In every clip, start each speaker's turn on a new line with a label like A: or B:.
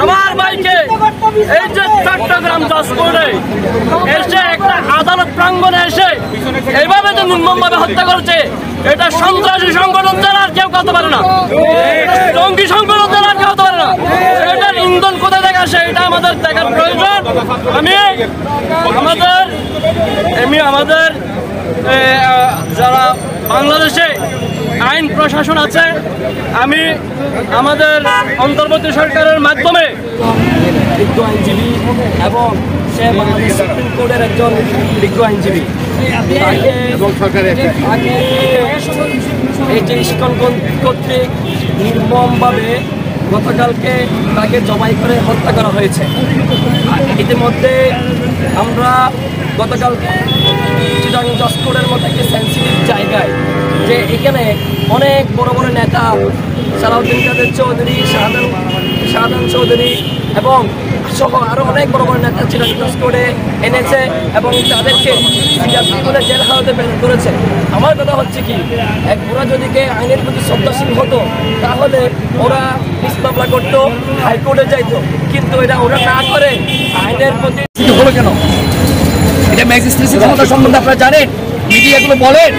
A: আমার ভাইকে এই যে চট্টগ্রাম জজ কোর্টে এসে একটা আদালত প্রাঙ্গণে এসে এইভাবে যে নির্মমভাবে হত্যা করেছে, এটা সন্ত্রাসী সংগঠন ছাড়া আর কেউ করতে পারে না, জঙ্গি সংগঠন ছাড়া আর কেউ করতে পারে না। এটার ইন্ধন কোথায় থেকে আসে এটা আমাদের দেখার প্রয়োজন। আমাদের যারা বাংলাদেশে আইন প্রশাসন আছে, আমি আমাদের অন্তর্বর্তী সরকারের মাধ্যমে বিজ্ঞ আইনজীবী এবং সে বাংলাদেশ সুপ্রিম কোর্টের একজন বিজ্ঞ আইনজীবী, এই যে ইস্কন কর্তৃক নির্মমভাবে গতকালকে তাকে জবাই করে হত্যা করা হয়েছে। ইতিমধ্যে আমরা গতকাল চিটাগং জজ কোর্টের মতো একটি সেন্সিটিভ জায়গায়, যে এখানে অনেক বড় বড় নেতা সালাউদ্দিন কাদের চৌধুরী, শাহাদান চৌধুরী এবং সহ আরও অনেক বড় বড় নেতা চিটাগং জজ কোর্টে এনেছে এবং তাদেরকে বলে জেল হাজতে প্রেরণ করেছে। আমার কথা হচ্ছে কি, ওরা যদি আইনের প্রতি শ্রদ্ধাশীল হতো তাহলে ওরা মামলা করতো, হাইকোর্টে যাইতো, কিন্তু এটা ওরা না করে আইনের প্রতি হলো কেন? এটা ম্যাজিস্ট্রেসি ক্ষমতা সম্বন্ধে আপনারা জানেন, মিডিয়াগুলো বলেন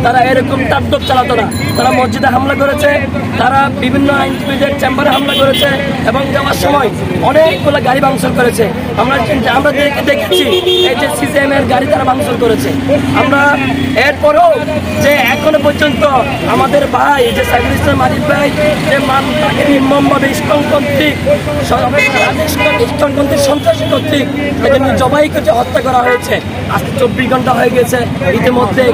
A: তারা এরকম তাণ্ডব চালাতো না। তারা মসজিদে হামলা করেছে, তারা বিভিন্ন আইনজীবীদের চেম্বারে হামলা করেছে এবং যাওয়ার সময় অনেকগুলো গাড়ি ভাঙচুর করেছে। আমরা দেখেছি এই যে সিসিএম এর গাড়ি তারা ভাঙচুর করেছে। আমরা এরপরেও যে এখনো পর্যন্ত আমাদের ভাই যে সাইফুল ইসলাম মালিক ভাই যে তাকে নির্মমভাবে ইস্কন কর্তৃক সন্ত্রাসী কর্তৃক জবাই করে হত্যা করা হয়েছে। আজকে 24 ঘন্টা হয়ে গেছে। ইতিমধ্যে